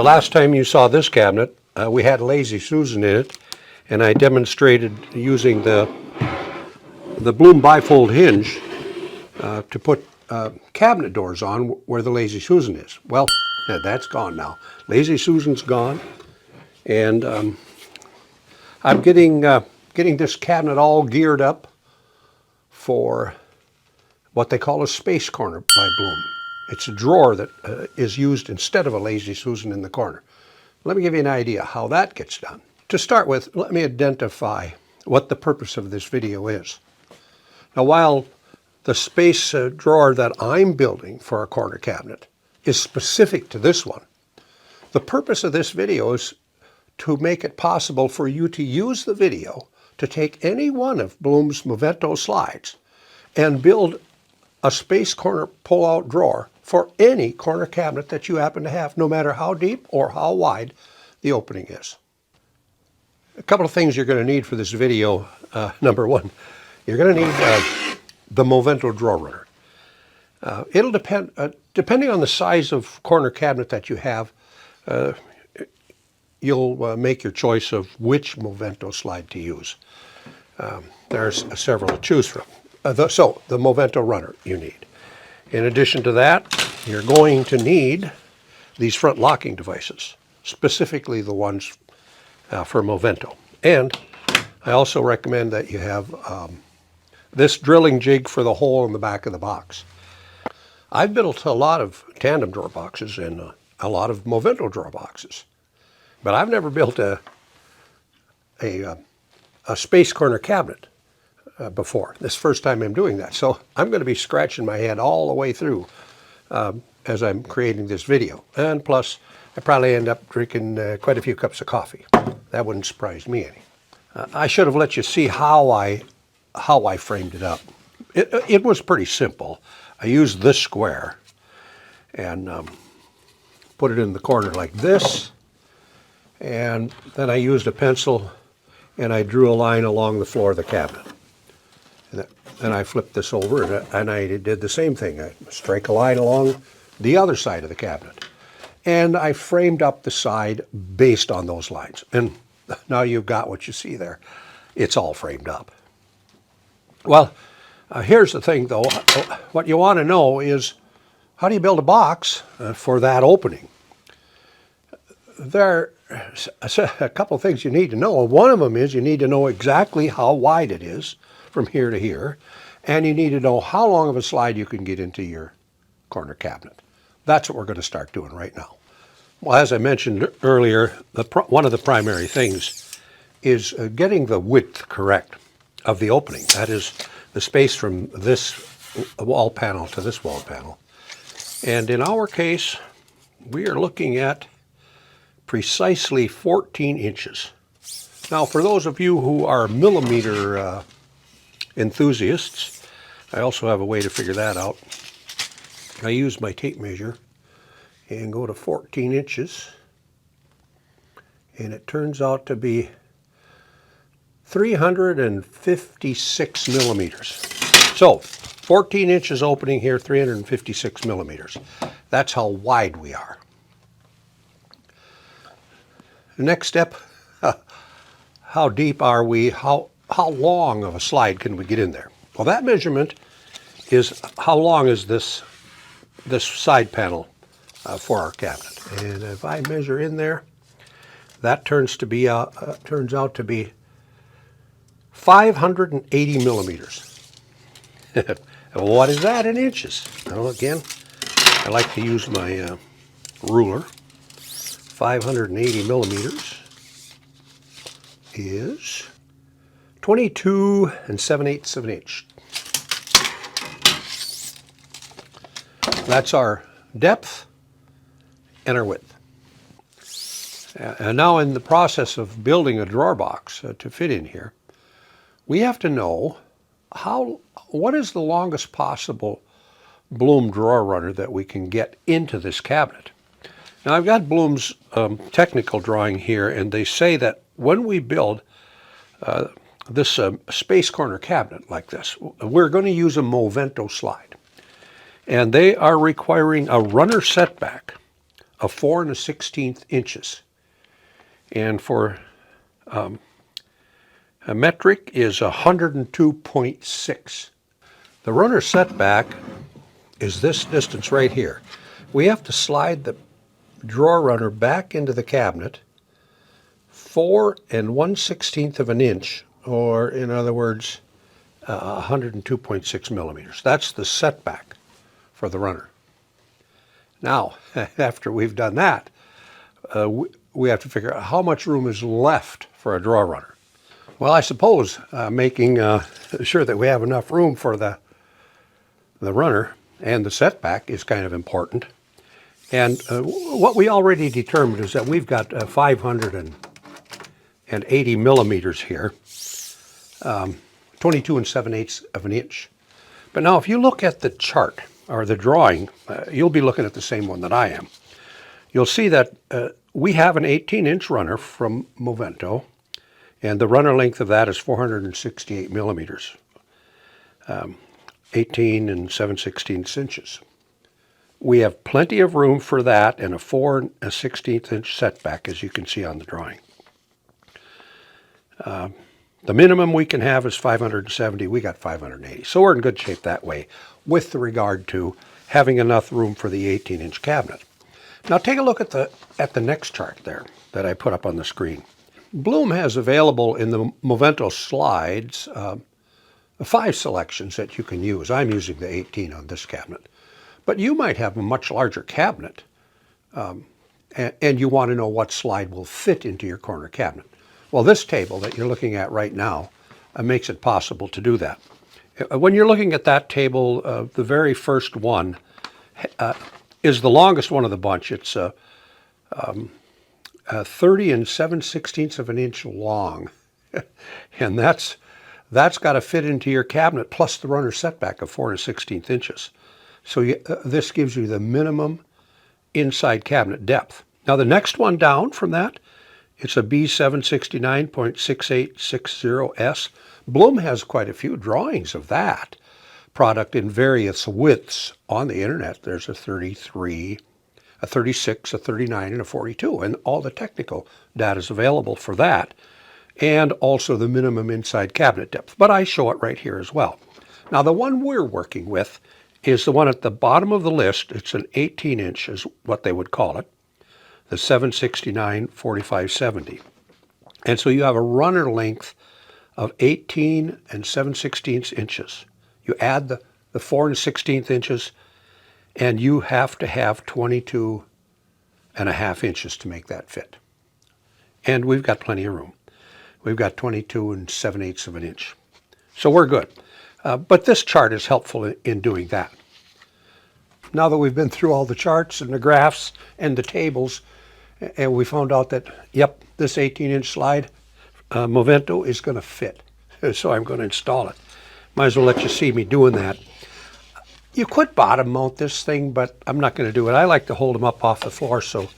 The last time you saw this cabinet, we had Lazy Susan in it, and I demonstrated using the Blum bifold hinge to put cabinet doors on where the Lazy Susan is. Well, that's gone now. Lazy Susan's gone, and I'm getting this cabinet all geared up for what they call a Space Corner by Blum. It's a drawer that is used instead of a Lazy Susan in the corner. Let me give you an idea how that gets done. To start with, let me identify what the purpose of this video is. Now, while the space drawer that I'm building for a corner cabinet is specific to this one, the purpose of this video is to make it possible for you to use the video to take any one of Blum's Movento slides and build a Space Corner pull-out drawer for any corner cabinet that you happen to have, no matter how deep or how wide the opening is. A couple of things you're going to need for this video. Number one, you're going to need the Movento drawer runner. It'll depend, depending on the size of corner cabinet that you have, you'll make your choice of which Movento slide to use. There's several to choose from. So the Movento runner you need. In addition to that, you're going to need these front locking devices, specifically the ones for Movento. And I also recommend that you have this drilling jig for the hole in the back of the box. I've built a lot of tandem drawer boxes and a lot of Movento drawer boxes, but I've never built a Space Corner cabinet before. This is the first time I'm doing that. So I'm going to be scratching my head all the way through as I'm creating this video. And plus, I probably end up drinking quite a few cups of coffee. That wouldn't surprise me any. I should have let you see how I framed it up. It was pretty simple. I used this square and put it in the corner like this. And then I used a pencil and I drew a line along the floor of the cabinet. Then I flipped this over and I did the same thing. I strike a line along the other side of the cabinet. And I framed up the side based on those lines. And now you've got what you see there. It's all framed up. Well, here's the thing though. What you want to know is, how do you build a box for that opening? There's a couple of things you need to know. One of them is you need to know exactly how wide it is from here to here, and you need to know how long of a slide you can get into your corner cabinet. That's what we're going to start doing right now. Well, as I mentioned earlier, one of the primary things is getting the width correct of the opening. That is the space from this wall panel to this wall panel. And in our case, we are looking at precisely 14 inches. Now, for those of you who are millimeter enthusiasts, I also have a way to figure that out. I use my tape measure and go to 14 inches, and it turns out to be 356 millimeters. So 14 inches opening here, 356 millimeters. That's how wide we are. The next step, how deep are we? How long of a slide can we get in there? Well, that measurement is how long is this side panel for our cabinet. And if I measure in there, that turns out to be 580 millimeters. What is that in inches? Well, again, I like to use my ruler. 580 millimeters is 22 7/8 of an inch. That's our depth and our width. And now in the process of building a drawer box to fit in here, we have to know what is the longest possible Blum drawer runner that we can get into this cabinet. Now I've got Blum's technical drawing here, and they say that when we build this Space Corner cabinet like this, we're going to use a Movento slide. And they are requiring a runner setback of 4 1/16 inches. And for a metric is 102.6. The runner setback is this distance right here. We have to slide the drawer runner back into the cabinet 4 1/16 of an inch, or in other words, 102.6 millimeters. That's the setback for the runner. Now, after we've done that, we have to figure out how much room is left for a drawer runner. Well, I suppose making sure that we have enough room for the runner and the setback is kind of important. And what we already determined is that we've got 580 millimeters here, 22 7/8 of an inch. But now if you look at the chart or the drawing, you'll be looking at the same one that I am. You'll see that we have an 18-inch runner from Movento, and the runner length of that is 468 millimeters, 18 7/16 inches. We have plenty of room for that and a 4 1/16 inch setback, as you can see on the drawing. The minimum we can have is 570. We got 580. So we're in good shape that way with regard to having enough room for the 18-inch cabinet. Now take a look at the next chart there that I put up on the screen. Blum has available in the Movento slides 5 selections that you can use. I'm using the 18 on this cabinet. But you might have a much larger cabinet, and you want to know what slide will fit into your corner cabinet. Well, this table that you're looking at right now makes it possible to do that. When you're looking at that table, the very first one is the longest one of the bunch. It's 30 7/16 of an inch long, and that's got to fit into your cabinet plus the runner setback of 4 1/16 inches. So this gives you the minimum inside cabinet depth. Now the next one down from that, it's a B769.6860S. Blum has quite a few drawings of that product in various widths on the internet. There's a 33, a 36, a 39, and a 42, and all the technical data is available for that, and also the minimum inside cabinet depth. But I show it right here as well. Now the one we're working with is the one at the bottom of the list. It's an 18-inch is what they would call it, the 769/4570. And so you have a runner length of 18 7/16 inches. You add the 4 1/16 inches, and you have to have 22 1/2 inches to make that fit. And we've got plenty of room. We've got 22 7/8 of an inch. So we're good. But this chart is helpful in doing that. Now that we've been through all the charts and the graphs and the tables, and we found out that, yep, this 18-inch slide, Movento is going to fit. So I'm going to install it. Might as well let you see me doing that. You could bottom mount this thing, but I'm not going to do it. I like to hold them up off the floor, so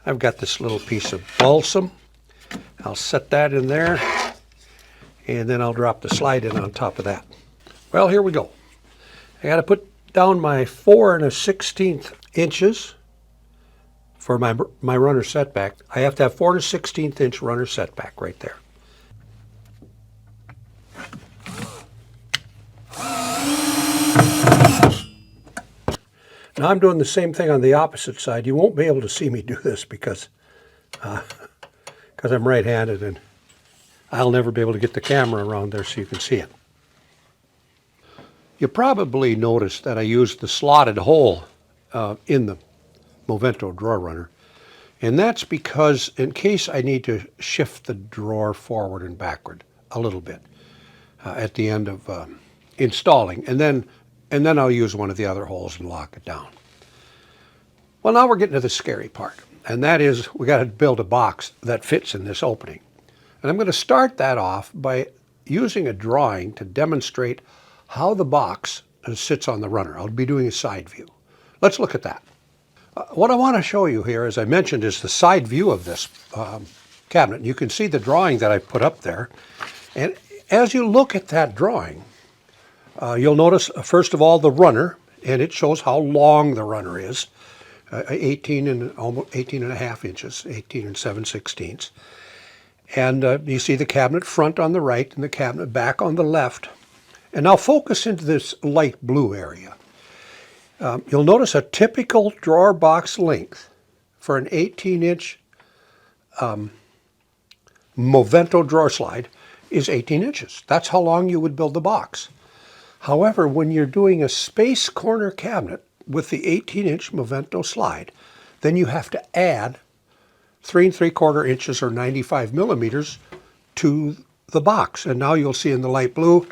I've got this little piece of balsam. I'll set that in there, and then I'll drop the slide in on top of that. Well, here we go. I got to put down my 4 1/16 inches for my runner setback. I have to have 4 1/16 inch runner setback right there. Now I'm doing the same thing on the opposite side. You won't be able to see me do this because I'm right-handed, and I'll never be able to get the camera around there so you can see it. You probably noticed that I used the slotted hole in the Movento drawer runner, and that's because in case I need to shift the drawer forward and backward a little bit at the end of installing, and then I'll use one of the other holes and lock it down. Well, now we're getting to the scary part, and that is we got to build a box that fits in this opening. And I'm going to start that off by using a drawing to demonstrate how the box sits on the runner. I'll be doing a side view. Let's look at that. What I want to show you here, as I mentioned, is the side view of this cabinet. You can see the drawing that I put up there. And as you look at that drawing, you'll notice, first of all, the runner, and it shows how long the runner is. 18 and almost 18 and a half inches, 18 and 7/16. And you see the cabinet front on the right and the cabinet back on the left. And now focus into this light blue area. You'll notice a typical drawer box length for an 18-inch Movento drawer slide is 18 inches. That's how long you would build the box. However, when you're doing a Space Corner cabinet with the 18-inch Movento slide, then you have to add 3 3/4 inches or 95 millimeters to the box. And now you'll see in the light blue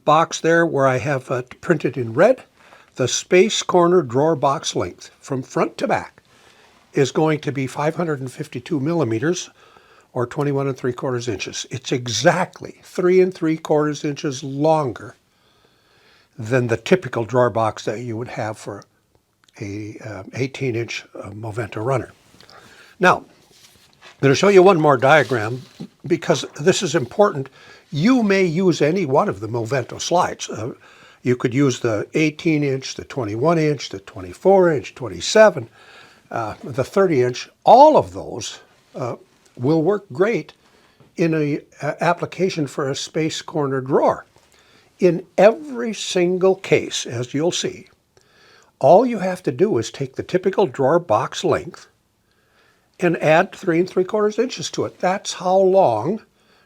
box there where I have printed in red, the Space Corner drawer box length from front to back is going to be 552 millimeters or 21 3/4 inches. It's exactly 3 3/4 inches longer than the typical drawer box that you would have for a 18-inch Movento runner. Now, I'm going to show you one more diagram because this is important. You may use any one of the Movento slides. You could use the 18-inch, the 21-inch, the 24-inch, 27, the 30-inch. All of those will work great in an application for a Space Corner drawer. In every single case, as you'll see, all you have to do is take the typical drawer box length and add 3 3/4 inches to it. That's how long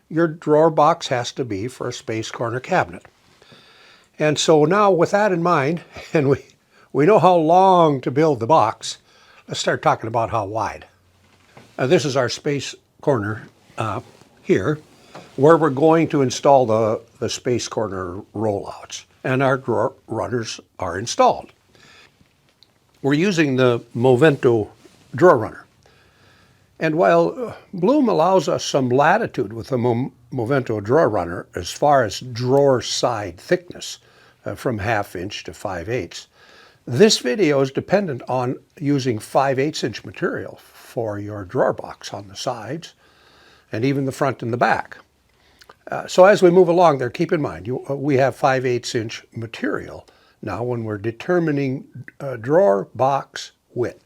your drawer box has to be for a Space Corner cabinet. And so now with that in mind, and we know how long to build the box, let's start talking about how wide. This is our Space Corner here, where we're going to install the Space Corner rollouts, and our drawer runners are installed. We're using the Movento drawer runner. And while Blum allows us some latitude with the Movento drawer runner as far as drawer side thickness, from 1/2 inch to 5/8, this video is dependent on using 5/8 inch material for your drawer box on the sides and even the front and the back. So as we move along there, keep in mind, we have 5/8 inch material now when we're determining drawer box width.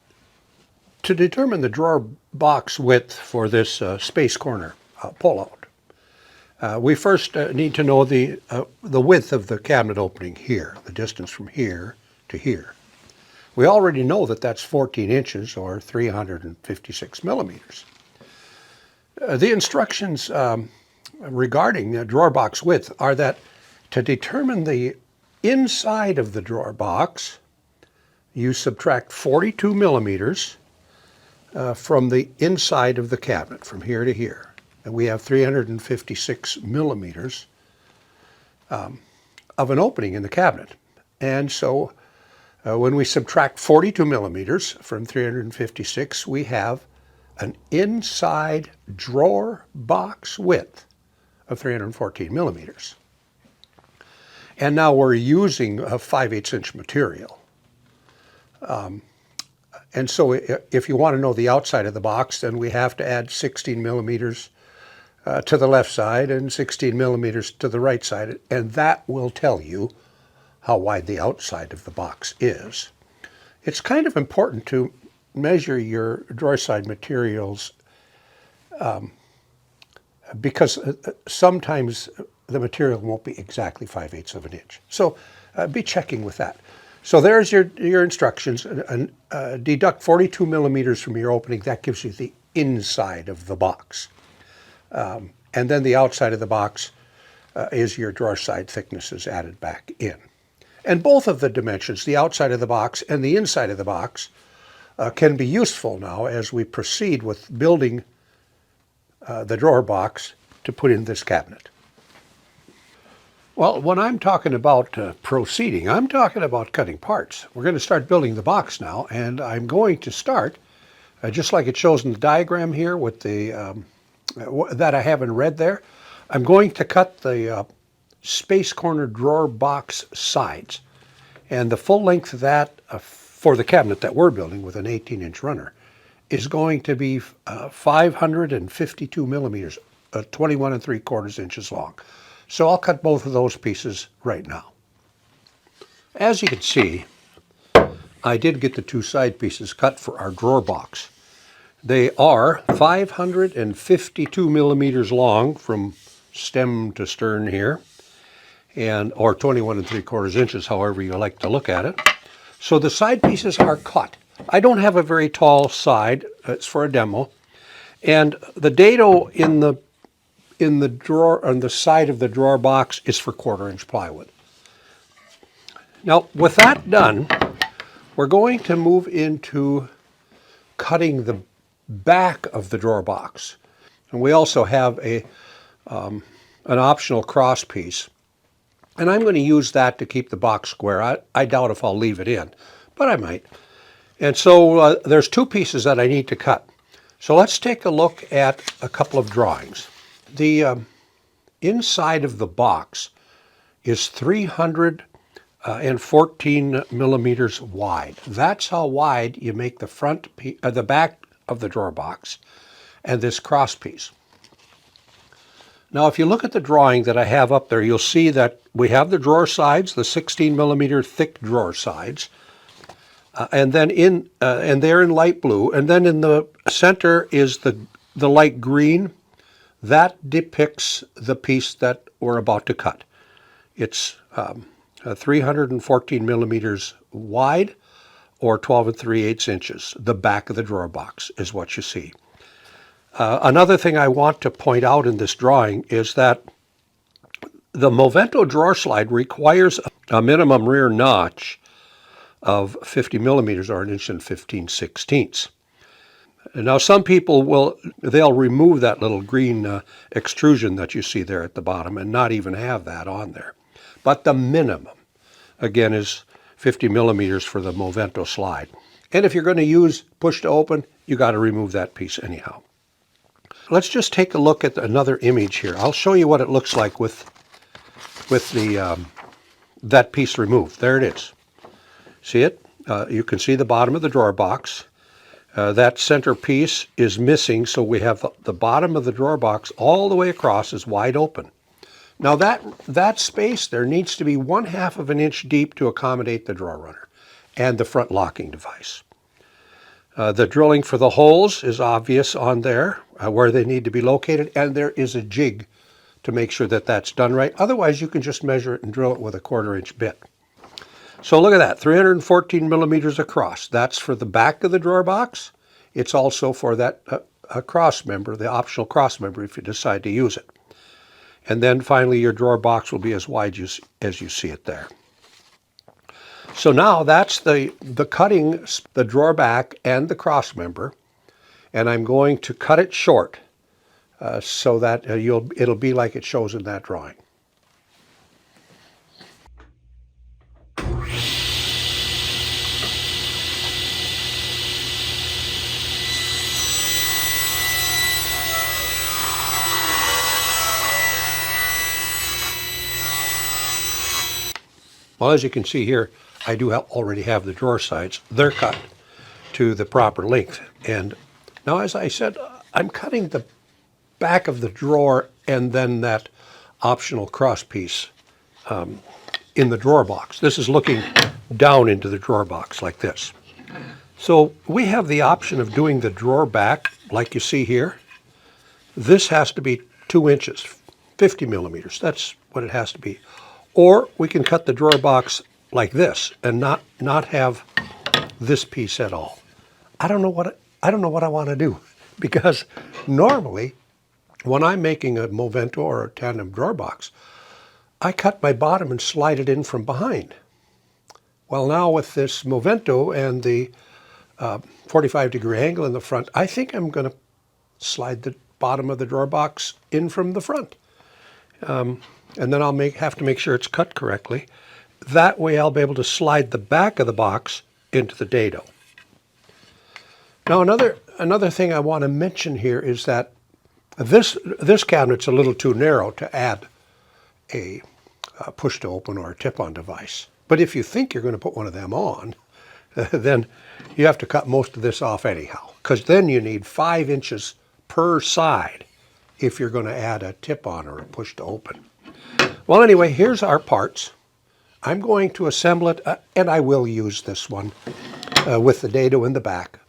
To determine the drawer box width for this Space Corner pullout, we first need to know the width of the cabinet opening here, the distance from here to here. We already know that that's 14 inches or 356 millimeters. The instructions regarding the drawer box width are that to determine the inside of the drawer box, you subtract 42 millimeters from the inside of the cabinet, from here to here. And we have 356 millimeters of an opening in the cabinet. And so when we subtract 42 millimeters from 356, we have an inside drawer box width of 314 millimeters. And now we're using a 5/8 inch material. And so if you want to know the outside of the box, then we have to add 16 millimeters to the left side and 16 millimeters to the right side, and that will tell you how wide the outside of the box is. It's kind of important to measure your drawer side materials because sometimes the material won't be exactly 5/8 of an inch. So be checking with that. So there's your instructions. Deduct 42 millimeters from your opening. That gives you the inside of the box. And then the outside of the box is your drawer side thicknesses added back in. And both of the dimensions, the outside of the box and the inside of the box, can be useful now as we proceed with building the drawer box to put in this cabinet. Well, when I'm talking about proceeding, I'm talking about cutting parts. We're going to start building the box now, and I'm going to start, just like it shows in the diagram here with the that I have in red there, I'm going to cut the Space Corner drawer box sides. And the full length of that for the cabinet that we're building with an 18-inch runner is going to be 552 millimeters, 21 3/4 inches long. So I'll cut both of those pieces right now. As you can see, I did get the two side pieces cut for our drawer box. They are 552 millimeters long from stem to stern here, and or 21 3/4 inches, however you like to look at it. So the side pieces are cut. I don't have a very tall side. It's for a demo. And the dado in the drawer on the side of the drawer box is for 1/4 inch plywood. Now, with that done, we're going to move into cutting the back of the drawer box. And we also have an optional cross piece. And I'm going to use that to keep the box square. I doubt if I'll leave it in, but I might. And so there's two pieces that I need to cut. So let's take a look at a couple of drawings. The inside of the box is 314 millimeters wide. That's how wide you make the back of the drawer box and this cross piece. Now, if you look at the drawing that I have up there, you'll see that we have the drawer sides, the 16 millimeter thick drawer sides, and then and they're in light blue. And then in the center is the light green. That depicts the piece that we're about to cut. It's 314 millimeters wide, or 12 3/8 inches. The back of the drawer box is what you see. Another thing I want to point out in this drawing is that the Movento drawer slide requires a minimum rear notch of 50 millimeters, or 1 15 16 inches. Now, some people they'll remove that little green extrusion that you see there at the bottom and not even have that on there. But the minimum, again, is 50 millimeters for the Movento slide. And if you're going to use push to open, you got to remove that piece anyhow. Let's just take a look at another image here. I'll show you what it looks like with that piece removed. There it is. See it? You can see the bottom of the drawer box. That center piece is missing, so we have the bottom of the drawer box all the way across is wide open. Now that space there needs to be 1/2 inch deep to accommodate the drawer runner and the front locking device. The drilling for the holes is obvious on there, where they need to be located, and there is a jig to make sure that that's done right. Otherwise, you can just measure it and drill it with a 1/4 inch bit. So look at that, 314 millimeters across. That's for the back of the drawer box. It's also for that cross member, the optional cross member, if you decide to use it. And then finally, your drawer box will be as wide as you see it there. So now that's the cutting the drawer back and the cross member, and I'm going to cut it short so that it'll be like it shows in that drawing. Well, as you can see here, I do already have the drawer sides. They're cut to the proper length. And now, as I said, I'm cutting the back of the drawer and then that optional cross piece in the drawer box. This is looking down into the drawer box like this. So we have the option of doing the drawer back like you see here. This has to be 2 inches, 50 millimeters. That's what it has to be. Or we can cut the drawer box like this and not have this piece at all. I don't know what I want to do, because normally when I'm making a Movento or a tandem drawer box, I cut my bottom and slide it in from behind. Well, now with this Movento and the 45-degree angle in the front, I think I'm going to slide the bottom of the drawer box in from the front. And then I'll have to make sure it's cut correctly. That way I'll be able to slide the back of the box into the dado. Now another thing I want to mention here is that this cabinet's a little too narrow to add a push to open or a tip-on device. But if you think you're going to put one of them on, then you have to cut most of this off anyhow, because then you need 5 inches per side if you're going to add a tip-on or a push to open. Well, anyway, here's our parts. I'm going to assemble it, and I will use this one with the dado in the back.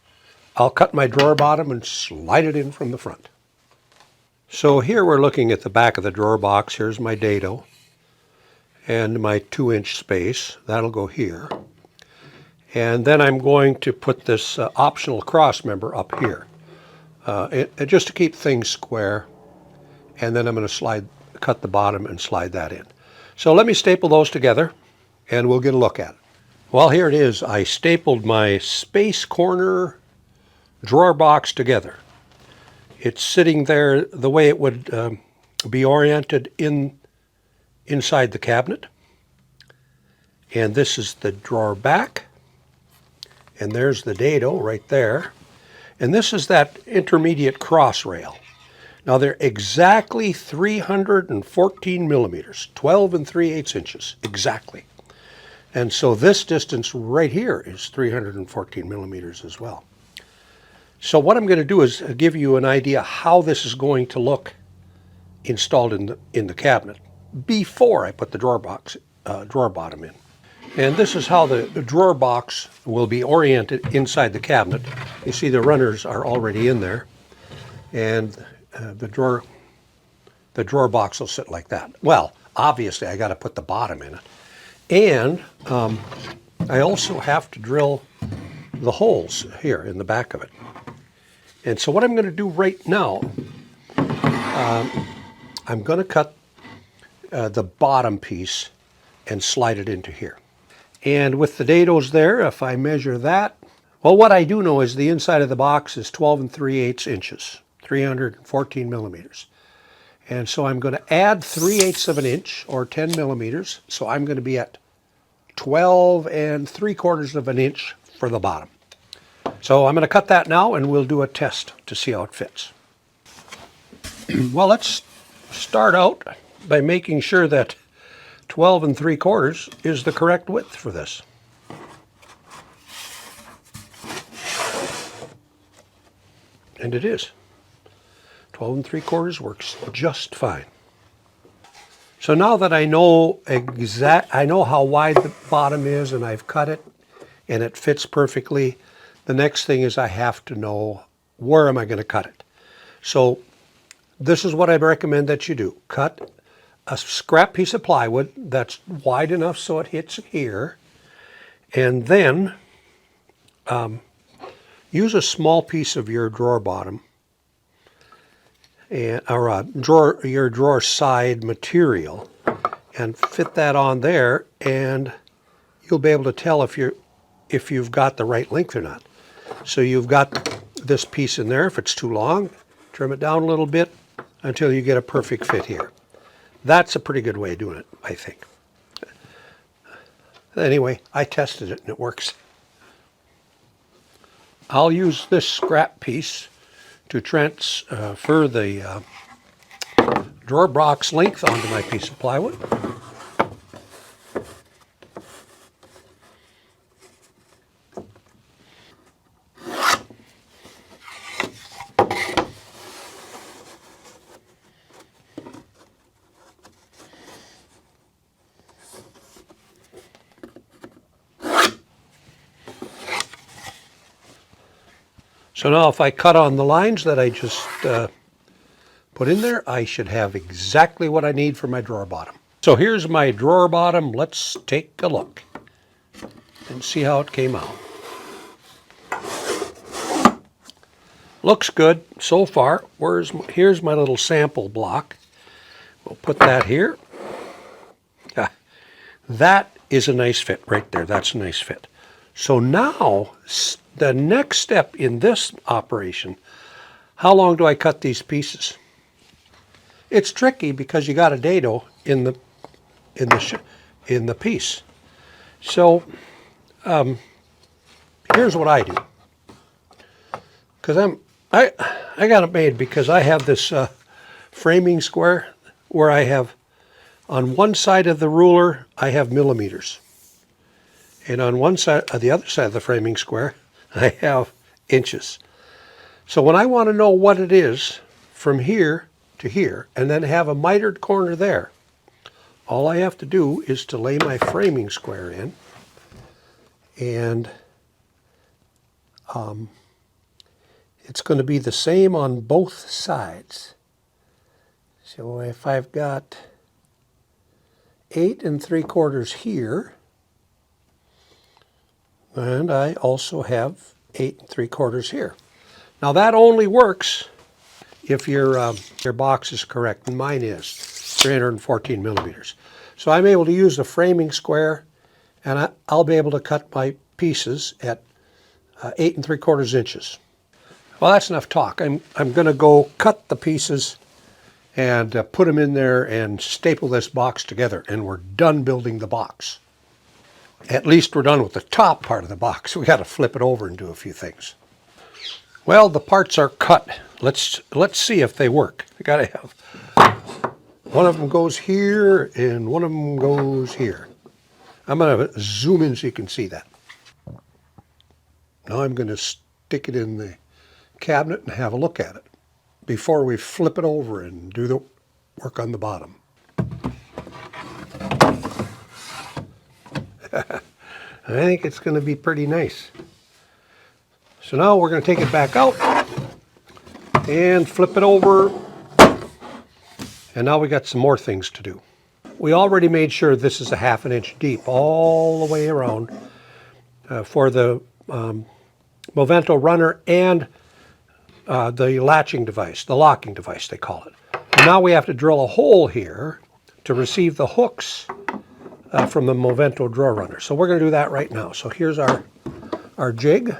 I'll cut my drawer bottom and slide it in from the front. So here we're looking at the back of the drawer box. Here's my dado and my 2-inch space. That'll go here. And then I'm going to put this optional cross member up here, just to keep things square. And then I'm going to cut the bottom and slide that in. So let me staple those together and we'll get a look at it. Well, here it is. I stapled my Space Corner drawer box together. It's sitting there the way it would be oriented inside the cabinet. And this is the drawer back. And there's the dado right there. And this is that intermediate cross rail. Now they're exactly 314 millimeters, 12 3/8 inches, exactly. And so this distance right here is 314 millimeters as well. So what I'm going to do is give you an idea how this is going to look installed in the cabinet before I put the drawer bottom in. And this is how the drawer box will be oriented inside the cabinet. You see the runners are already in there, and the drawer box will sit like that. Well, obviously I got to put the bottom in it, and I also have to drill the holes here in the back of it. And so what I'm going to do right now, I'm going to cut the bottom piece and slide it into here. And with the dados there, if I measure that, well, what I do know is the inside of the box is 12 3/8 inches, 314 millimeters. And so I'm going to add 3/8 of an inch, or 10 millimeters. So I'm going to be at 12 3/4 of an inch for the bottom. So I'm going to cut that now, and we'll do a test to see how it fits. Well, let's start out by making sure that 12 3/4 is the correct width for this. And it is. 12 3/4 works just fine. So now that I know how wide the bottom is, and I've cut it and it fits perfectly, the next thing is I have to know, where am I going to cut it? So this is what I recommend that you do. Cut a scrap piece of plywood that's wide enough so it hits here, and then use a small piece of your drawer bottom or your drawer side material and fit that on there, and you'll be able to tell if you've got the right length or not. So you've got this piece in there. If it's too long, trim it down a little bit until you get a perfect fit here. That's a pretty good way of doing it, I think. Anyway, I tested it and it works. I'll use this scrap piece to transfer the drawer box length onto my piece of plywood. So now if I cut on the lines that I just put in there, I should have exactly what I need for my drawer bottom. So here's my drawer bottom. Let's take a look and see how it came out. Looks good so far. Here's my little sample block. We'll put that here. That is a nice fit right there. That's a nice fit. So now the next step in this operation, how long do I cut these pieces? It's tricky because you got a dado in the piece. So here's what I do. Because I got it made because I have this framing square where I have, on one side of the ruler I have millimeters, and on the other side of the framing square I have inches. So when I want to know what it is from here to here, and then have a mitered corner there, all I have to do is to lay my framing square in, and it's going to be the same on both sides. So if I've got 8 3/4 here, and I also have 8 3/4 here. Now that only works if your box is correct, and mine is 314 millimeters. So I'm able to use the framing square, and I'll be able to cut my pieces at 8 3/4 inches. Well, that's enough talk. I'm going to go cut the pieces and put them in there and staple this box together, and we're done building the box. At least we're done with the top part of the box. We got to flip it over and do a few things. Well, the parts are cut. Let's see if they work. I got to have one of them goes here and one of them goes here. I'm going to zoom in so you can see that. Now I'm going to stick it in the cabinet and have a look at it before we flip it over and do the work on the bottom. I think it's going to be pretty nice. So now we're going to take it back out and flip it over. And now we got some more things to do. We already made sure this is a 1/2 inch deep all the way around for the Movento runner and the latching device, the locking device they call it. And now we have to drill a hole here to receive the hooks from the Movento drawer runner. So we're going to do that right now. So here's our jig.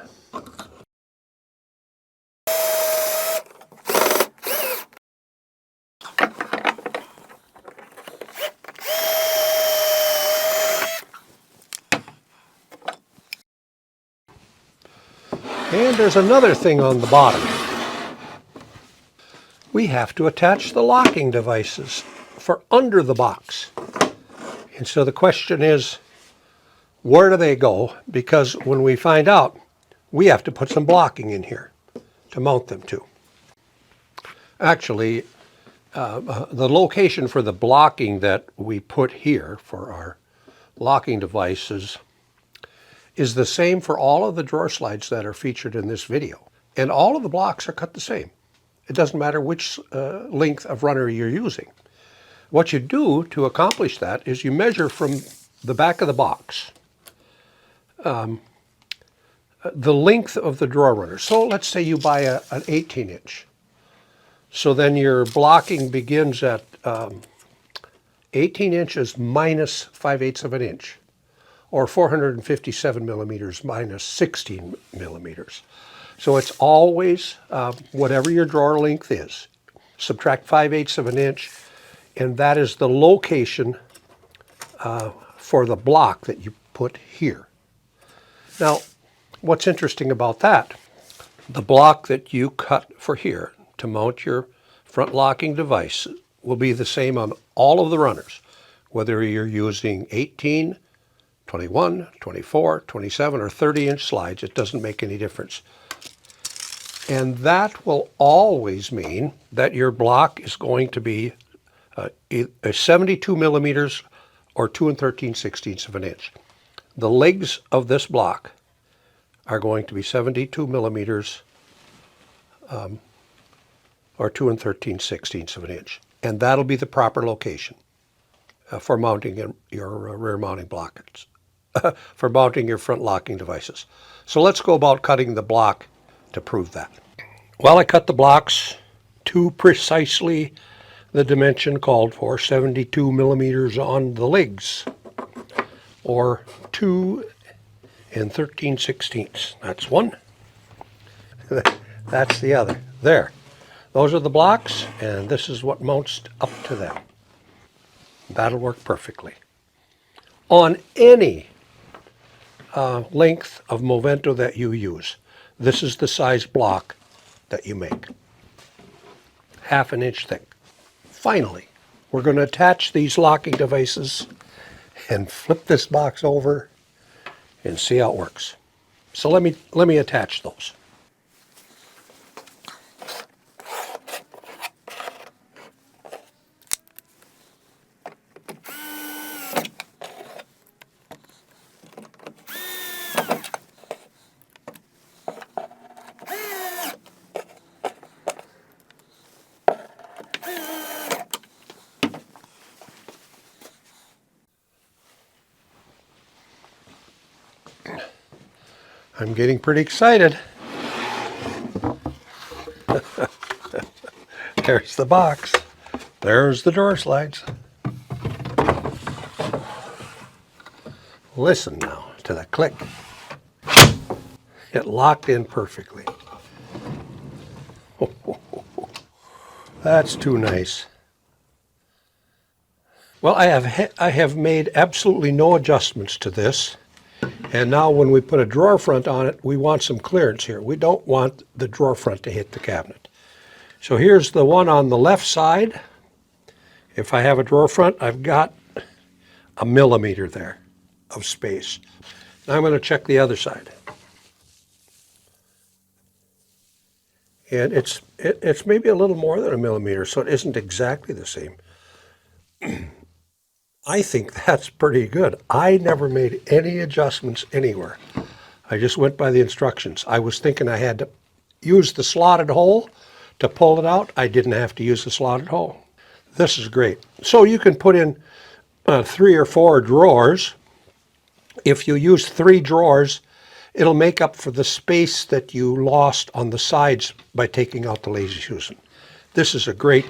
And there's another thing on the bottom. We have to attach the locking devices for under the box. And so the question is, where do they go? Because when we find out, we have to put some blocking in here to mount them to. Actually, the location for the blocking that we put here for our locking devices is the same for all of the drawer slides that are featured in this video. And all of the blocks are cut the same. It doesn't matter which length of runner you're using. What you do to accomplish that is you measure from the back of the box the length of the drawer runner. So let's say you buy an 18 inch. So then your blocking begins at 18 inches minus 5/8 of an inch, or 457 millimeters minus 16 millimeters. So it's always whatever your drawer length is. Subtract 5/8 of an inch, and that is the location for the block that you put here. Now, what's interesting about that, the block that you cut for here to mount your front locking device will be the same on all of the runners, whether you're using 18, 21, 24, 27, or 30-inch slides. It doesn't make any difference. And that will always mean that your block is going to be a 72 millimeters or 2 13/16 of an inch. The legs of this block are going to be 72 millimeters or 2 13/16 of an inch. And that'll be the proper location for mounting your rear mounting blockets, for mounting your front locking devices. So let's go about cutting the block to prove that. Well, I cut the blocks to precisely the dimension called for, 72 millimeters on the legs, or 2 13/16. That's one. That's the other. There. Those are the blocks, and this is what mounts up to them. That'll work perfectly. On any length of Movento that you use, this is the size block that you make. 1/2 inch thick. Finally, we're going to attach these locking devices and flip this box over and see how it works. So let me attach those. I'm getting pretty excited. There's the box. There's the door slides. Listen now to the click. It locked in perfectly. That's too nice. Well, I have made absolutely no adjustments to this. And now when we put a drawer front on it, we want some clearance here. We don't want the drawer front to hit the cabinet. So here's the one on the left side. If I have a drawer front, I've got a millimeter there of space. Now I'm going to check the other side. And it's maybe a little more than a millimeter, so it isn't exactly the same. I think that's pretty good. I never made any adjustments anywhere. I just went by the instructions. I was thinking I had to use the slotted hole to pull it out. I didn't have to use the slotted hole. This is great. So you can put in 3 or 4 drawers. If you use 3 drawers, it'll make up for the space that you lost on the sides by taking out the Lazy Susan. This is a great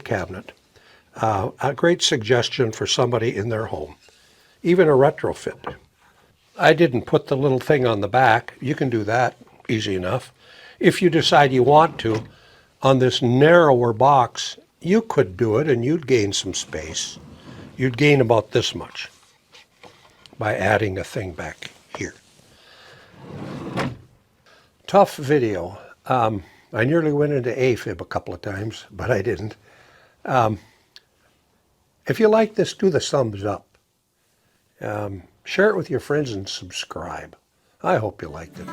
cabinet. A great suggestion for somebody in their home, even a retrofit. I didn't put the little thing on the back. You can do that easy enough. If you decide you want to, on this narrower box, you could do it and you'd gain some space. You'd gain about this much by adding a thing back here. Tough video. I nearly went into AFib a couple of times, but I didn't. If you like this, do the thumbs up. Share it with your friends and subscribe. I hope you liked it.